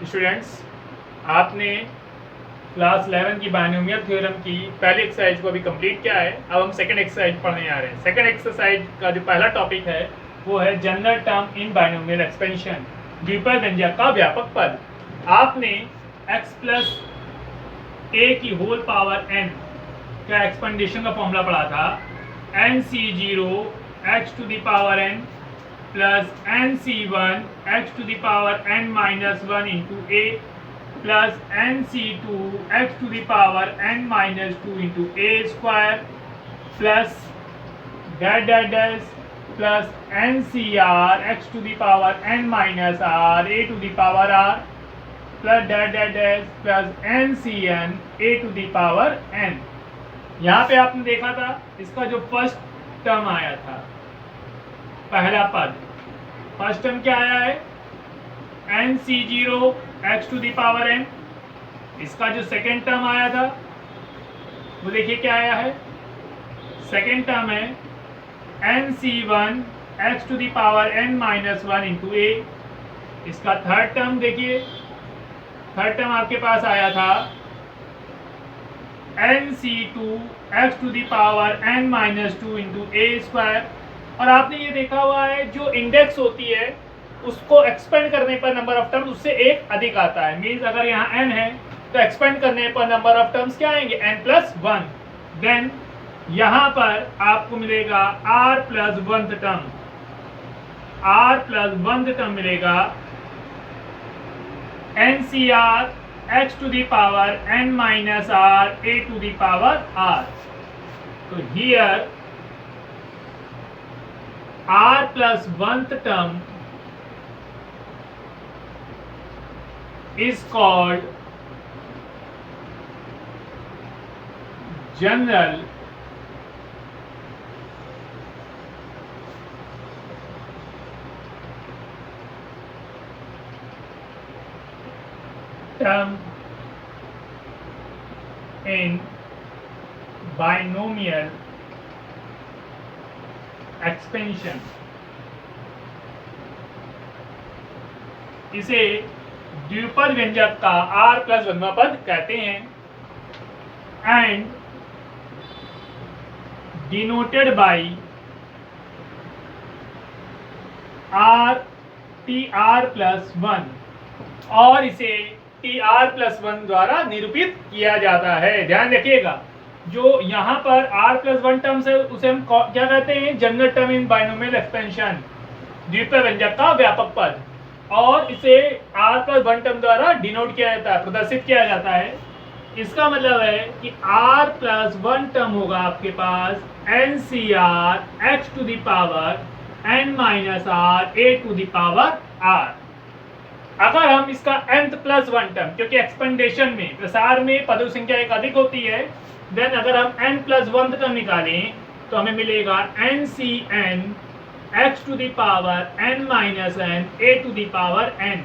Students, आपने class 11 की binomial theorem की पहली एक्सरसाइज को अभी कंप्लीट किया है। अब हम सेकंड एक्सरसाइज पढ़ने आ रहे हैं। सेकंड एक्सरसाइज का जो पहला टॉपिक है वो है general term in binomial expansion, द्विपद व्यंजक का व्यापक पद। आपने x प्लस ए की होल पावर n का एक्सपेंडेशन का फॉर्मूला पढ़ा था। nc0 x to the power n plus nc1 x to the power n minus 1 into a plus nc2 x to the power n minus 2 into a square plus dash plus ncr x to the power n minus r a to the power r plus dash plus ncn a to the power n। यहाँ पे आपने देखा था इसका जो first term आया था, पहला पद, फर्स्ट टर्म क्या आया है nc0 x to the power n। इसका जो सेकेंड टर्म आया था वो देखिए क्या आया है, सेकेंड टर्म है nc1 x to the power n minus 1 into a। इसका थर्ड टर्म देखिए, थर्ड टर्म आपके पास आया था nc2 x to the power n minus 2 into a square. और आपने ये देखा हुआ है जो इंडेक्स होती है उसको एक्सपेंड करने पर नंबर ऑफ टर्म्स उससे एक अधिक आता है। मीन्स अगर यहाँ n है तो एक्सपेंड करने पर नंबर ऑफ टर्म्स क्या आएंगे, n प्लस 1। देन यहाँ पर आपको मिलेगा r plus 1th term, r plus 1th term मिलेगा ncr x to the power n minus r a to the power r। तो here r plus 1th term is called general term in binomial expansion. इसे द्विपद व्यंजक का r plus 1वां पद कहते हैं and denoted by r tr plus 1, और इसे tr plus 1 द्वारा निरूपित किया जाता है। ध्यान रखिएगा, जो यहाँ पर r प्लस 1 टर्म्स है उसे हम क्या कहते हैं, general term in binomial expansion, द्विपद व्यंजक का व्यापक पद, और इसे r प्लस 1 टर्म द्वारा डिनोट किया जाता है, प्रदर्शित किया जाता है। इसका मतलब है कि r प्लस 1 टर्म होगा आपके पास ncr x to the power n minus r a to the power r। अगर हम इसका nth प्लस 1 टर्म, क्योंकि एक्सपेंडेशन में, प्रसार में पदों संख्या एक अधिक होती है, देन अगर हम n प्लस 1 टर्म निकालें तो हमें मिलेगा ncn x to the power n minus n a to the power n।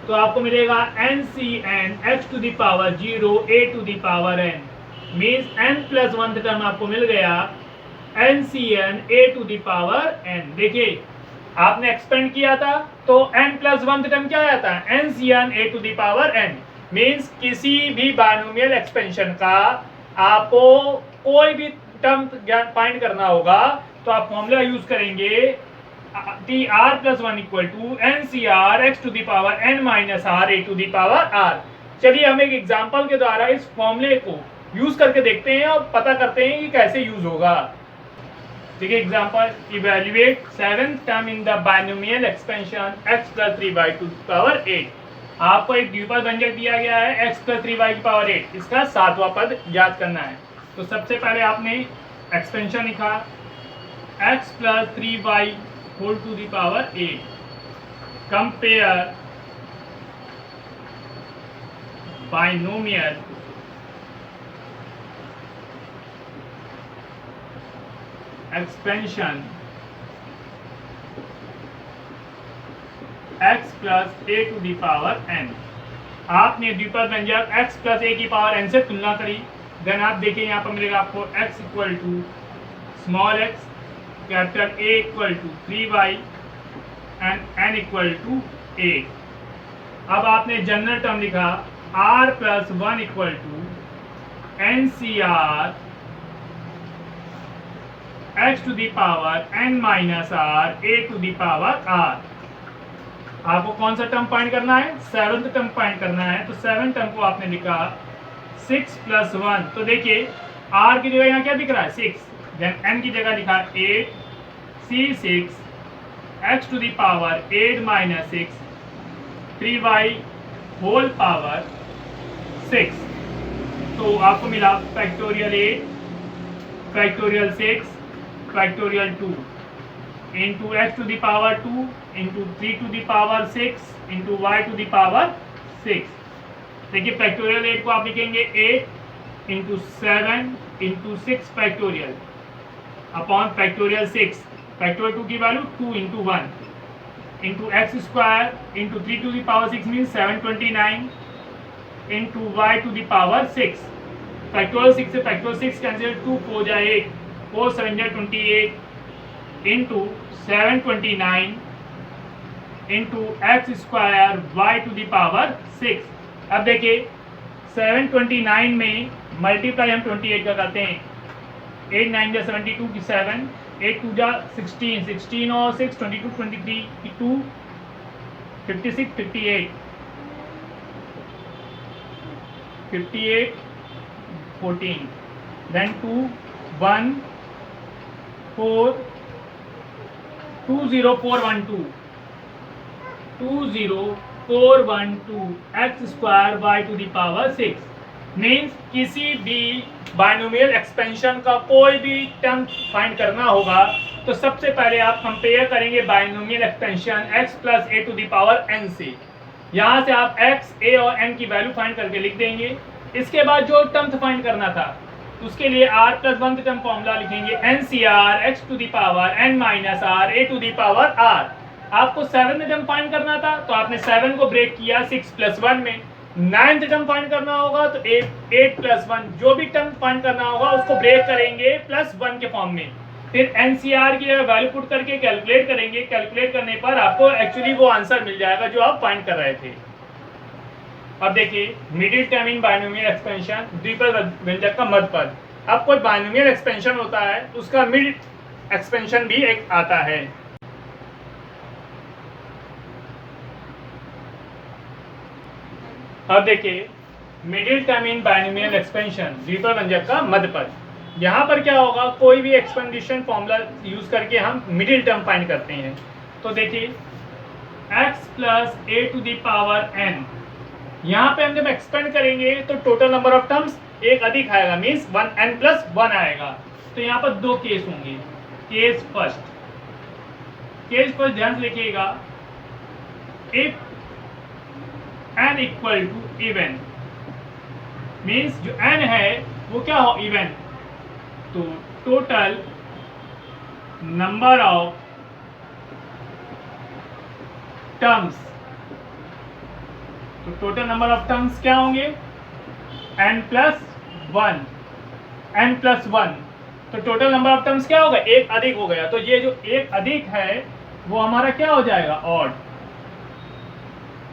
तो आपको मिलेगा ncn x to the power 0 a to the power n। Means n plus 1 term आपको मिल गया ncn a to the power n। देखिए आपने expand किया था तो n प्लस 1 टर्म क्या आया था, ncn a to the power n। Means किसी भी बायनोमियल एक्सपेंशन का आपको कोई भी टर्म फाइंड करना होगा तो आप फॉर्मूला यूज करेंगे tr plus 1 equal to ncr x to the power n minus r a to the power r। चलिए हम एक एग्जांपल के द्वारा इस फॉर्मूले को यूज करके देखते हैं और पता करते हैं कि कैसे यूज होगा। देखिए example, evaluate 7th term in the binomial expansion x plus 3y to the power 8। आपको एक द्विपद व्यंजक दिया गया है x प्लस 3y की पावर 8, इसका 7वां पद ज्ञात करना है। तो सबसे पहले आपने एक्सपेंशन लिखा x plus 3y whole to the power 8, compare binomial expansion x plus a to the power n। आपने द्विपद व्यंजक x प्लस a की पावर n से तुलना करी। देन आप देखिए यहाँ पर मिलेगा आपको x equal to small x, capital A equal to 3y and n equal to 8। अब आपने जनरल टर्म लिखा r plus 1 equal to NCR x to the power n minus R a to the power r। आपको कौन सा term find करना है? Seventh term find करना है। तो सेवंथ टर्म को आपने लिखा 6 प्लस 1। तो देखिए r की जगह यहाँ क्या दिख रहा है? 6। देन n की जगह लिखा 8 C6 x to the power 8 minus 6 3y whole power 6। तो आपको मिला factorial 8 factorial 6 factorial 2 into X to the power 2 into 3 to the power 6 into Y to the power 6। देखिए फैक्टोरियल 8 को आप लिखेंगे 8 into 7 into 6 factorial upon factorial 6। Factorial 2 की value 2 into 1 into X square into 3 to the power 6 mean 729 into Y to the power 6। Factorial 6 से factorial 6 cancel 2 4 जा 8 4 7 जा 28 into 729 into X square Y to the power 6। अब देखिए 729 में multiply हम 28 का करते हैं। 8 9 जा 72 की 7 8 2 जा 16 16 और 6 22 23 की 2 56 58 58 14 then 2 1 4 20412 20412 X square Y to the power 6 means किसी भी बाइनोमियल एक्सपेंशन का कोई भी टर्म फाइंड करना होगा तो सबसे पहले आप कंपेयर करेंगे binomial expansion x plus a to the power n से। यहाँ से आप x, a और n की वैल्यू फाइंड करके लिख देंगे। इसके बाद जो टर्म फाइंड करना था उसके लिए r प्लस 1 टर्म फॉर्मूला लिखेंगे NCR x to the power n minus r a to the power r। आपको 7 टर्म फाइंड करना था तो आपने 7 को ब्रेक किया 6 प्लस 1 में। 9th टर्म फाइंड करना होगा तो 8 प्लस 1 जो भी टर्म फाइंड करना होगा उसको ब्रेक करेंगे प्लस 1 के फॉर्म में। फिर NCR की वैल्यू पुट करके कैलकुलेट करेंगे। कैलकुलेट करने पर आपको एक्चुअली वो आंसर मिल जाएगा जो आप फाइंड कर रहे थे। अब देखिए middle term in binomial expansion द्विपद व्यंजक का मध्य पद। अब कोई बाइनोमियल एक्सपेंशन होता है उसका मिड एक्सपेंशन भी एक आता है। अब देखिए middle term in binomial expansion द्विपद व्यंजक का मध्य पद। यहाँ पर क्या होगा, कोई भी एक्सपेंडिशन फॉर्मूला यूज करके हम मिडिल टर्म फाइंड करते हैं। तो देखिए x plus a to the power n, यहाँ पे हम जब एक्सपेंड करेंगे तो टोटल नंबर ऑफ टर्म्स एक अधिक आएगा मीन्स 1n प्लस 1 आएगा। तो यहाँ पर दो केस होंगे। केस फर्स्ट ध्यान से लिखिएगा, if n equal to even means जो n है वो क्या हो, इवन, तो टोटल नंबर ऑफ टर्म्स, तो टोटल नंबर ऑफ टर्म्स क्या होंगे n प्लस 1। तो टोटल नंबर ऑफ टर्म्स क्या होगा, एक अधिक हो गया। तो ये जो एक अधिक है वो हमारा क्या हो जाएगा,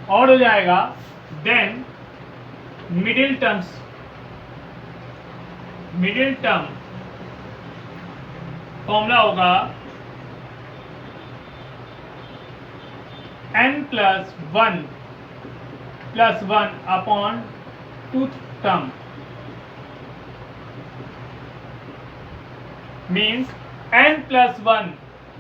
ऑड हो जाएगा। देन मिडिल टर्म फॉर्मूला होगा n plus 1 upon tooth term means n plus 1,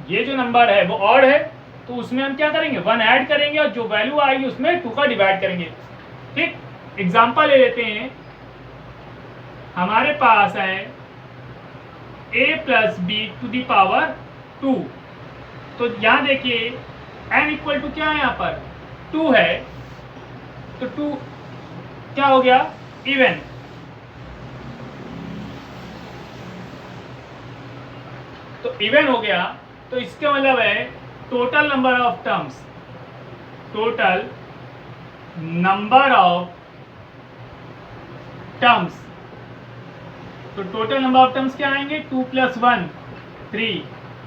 ये जो नंबर है वो ऑड है तो उसमें हम क्या करेंगे, 1 ऐड करेंगे और जो वैल्यू आएगी उसमें 2 का डिवाइड करेंगे। ठीक, एग्जांपल ले लेते हैं। हमारे पास है a plus b to the power 2। तो यहाँ देखिए n इक्वल टू क्या है, यहाँ पर 2 है तो 2 क्या हो गया, इवन। तो इवन हो गया तो इसका मतलब है टोटल नंबर ऑफ टर्म्स तो टोटल नंबर ऑफ टर्म्स क्या आएंगे, 2 प्लस 1 3,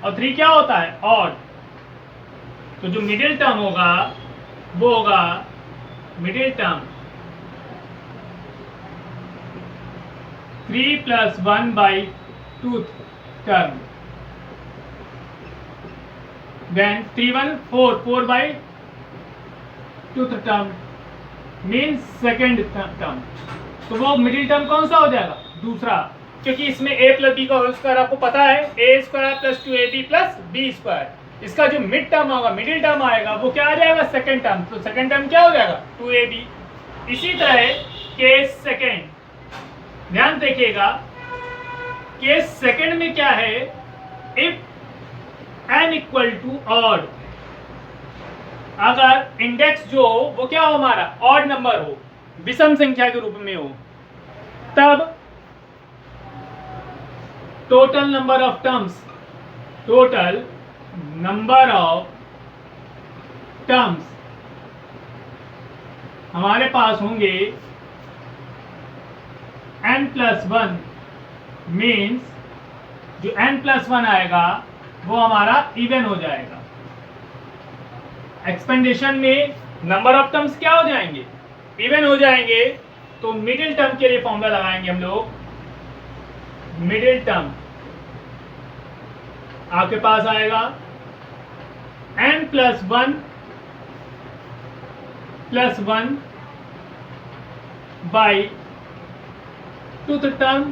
और 3 क्या होता है, ऑड। तो जो मिडिल टर्म होगा वो होगा middle term 3 plus 1 by 2 term, then 3 1 4 4 by 2th term means second term। तो वो मिडिल टर्म कौन सा हो जाएगा? दूसरा, क्योंकि इसमें a प्लस बी का होल स्क्वायर आपको पता है a square plus 2ab plus B square. इसका जो मिड टर्म होगा, मिडिल टर्म आएगा, वो क्या आ जाएगा? Second term. तो सेकेंड टर्म क्या हो जाएगा? 2ab। इसी तरह केस सेकेंड, ध्यान देखिएगा, केस सेकेंड में क्या है? If n equal to odd, अगर इंडेक्स जो हो वो क्या हो? हमारा ऑड नंबर हो, विषम संख्या के रूप में हो, तब total number of terms, total number of terms हमारे पास होंगे n+1, मीन्स जो n+1 आएगा वो हमारा इवन हो जाएगा। एक्सपेंडेशन में नंबर ऑफ टर्म्स क्या हो जाएंगे? इवन हो जाएंगे। तो मिडिल टर्म के लिए फॉर्मूला लगाएंगे हम लोग। मिडिल टर्म आपके पास आएगा n+1 + 1 by 2th term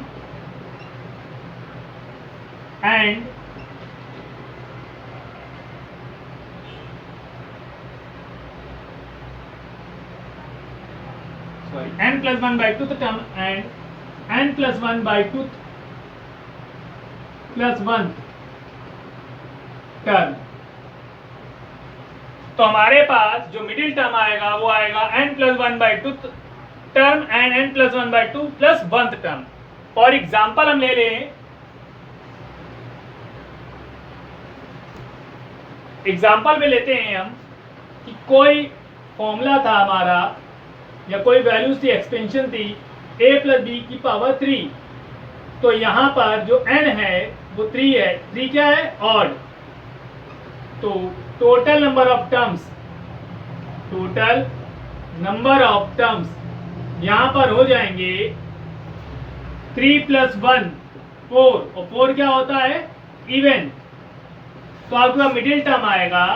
and n+1 by 2th term and n+1 by 2th plus 1 term. तो हमारे पास जो मिडिल टर्म आएगा वो आएगा n+1 by 2th term and n+1 by 2 plus 1th term. For example हम ले लें, एग्जाम्पल में लेते हैं हम कि कोई फॉर्मूला था हमारा, या कोई वैल्यूज थी, एक्सपेंशन थी a + b⁻³ 3। तो यहां पर जो n है वो 3 है। 3 क्या है? ऑड। तो total number of terms, total number of terms यहां पर हो जाएंगे 3 + 1 4, और 4 क्या होता है? इवन। तो आपका मिडिल टर्म आएगा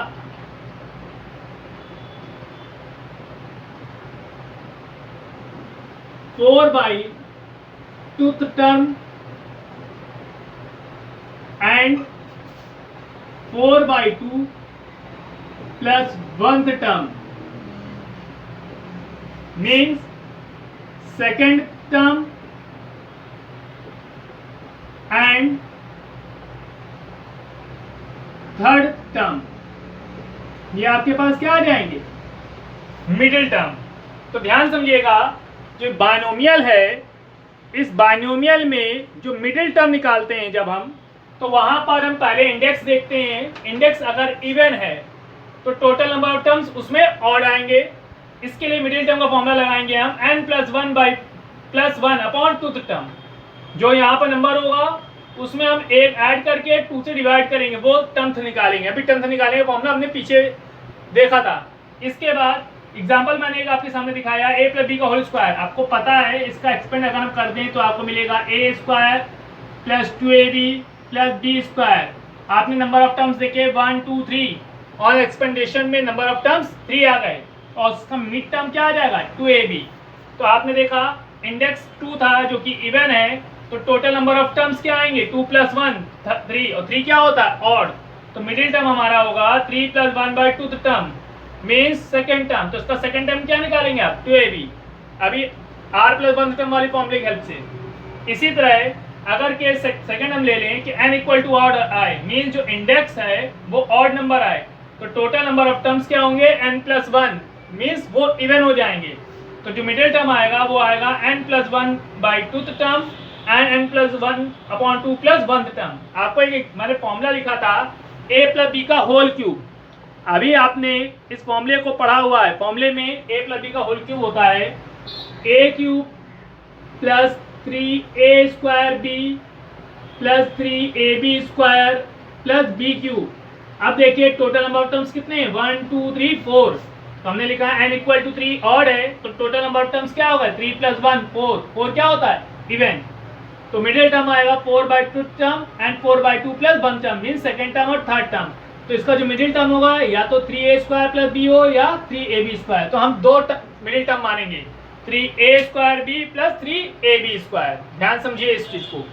4 by 2th term and 4 by 2 plus 1th term means second term and third term. ये आपके पास क्या आ जाएंगे? Middle term. तो ध्यान समझिएगा, जो बाइनोमियल है, इस बाइनोमियल में जो मिडिल टर्म निकालते हैं जब हम, तो वहां पर हम पहले इंडेक्स देखते हैं। इंडेक्स अगर इवन है तो टोटल नंबर ऑफ टर्म्स उसमें ऑड आएंगे। इसके लिए मिडिल टर्म का फॉर्मूला लगाएंगे हम n+1 by +1 upon 2th term. जो यहाँ पर नंबर होगा उसमें हम एक ऐड करके 2 से डिवाइड करेंगे, वो टर्म्स निकालेंगे। अभी टर्म्स निकालेंगे, फॉर्मूला हमने पीछे देखा था। इसके बाद एग्जाम्पल मैंने एक आपके सामने दिखाया, a + b का होल स्क्वायर। आपको पता है इसका एक्सपेंड अगर हम कर दें तो आपको मिलेगा a² + 2ab + b²। आपने नंबर ऑफ टर्म्स देखे 1 2 3, और एक्सपेंडेशन में नंबर ऑफ टर्म्स 3 आ गए, और उसका मिड टर्म क्या आ जाएगा? 2ab। तो आपने देखा इंडेक्स 2 था जो कि इवन है, तो टोटल नंबर ऑफ टर्म्स क्या आएंगे? 2 + 1 3, और 3 क्या होता है? ऑड। तो मिडिल टर्म हमारा होगा 3 + 1 by 2th term means second term. तो इसका सेकेंड टर्म क्या निकालेंगे आप? 2ab। अभी r + 1th टर्म वाली फॉर्मूले की हेल्प से। इसी तरह अगर केस सेकेंड हम ले लें कि n = ऑड आए, मीन्स जो इंडेक्स है वो ऑड नंबर आए, तो टोटल नंबर ऑफ टर्म्स क्या होंगे? n+1, मीन्स वो इवन हो जाएंगे। तो जो मिडिल टर्म आएगा वो आएगा n+1 by 2th term and n+1 upon 2 plus 1th term. आपको एक मैंने फॉर्मूला लिखा था a + b का होल क्यूब। अभी आपने इस फॉर्मूले को पढ़ा हुआ है। फॉर्मूले में a + b का होल क्यूब होता है a³ + 3a² b + 3ab² + b³। अब देखिए टोटल नंबर ऑफ टर्म्स कितने हैं? 1 2 3 4। तो हमने लिखा है n इक्वल टू 3 ऑड है, तो टोटल नंबर ऑफ टर्म्स क्या होगा 3 प्लस 1 4, 4 क्या होता है इवन, तो मिडिल टर्म आएगा 4/2 term and 4/2 plus 1 term mean second term और थर्ड टर्म। तो इसका जो मिडिल टर्म होगा या तो 3a² प्लस b हो या 3ab², तो हम दो मिडिल टर्म मानेंगे 3a² b प्लस 3ab²। ध्यान समझिए इस चीज को।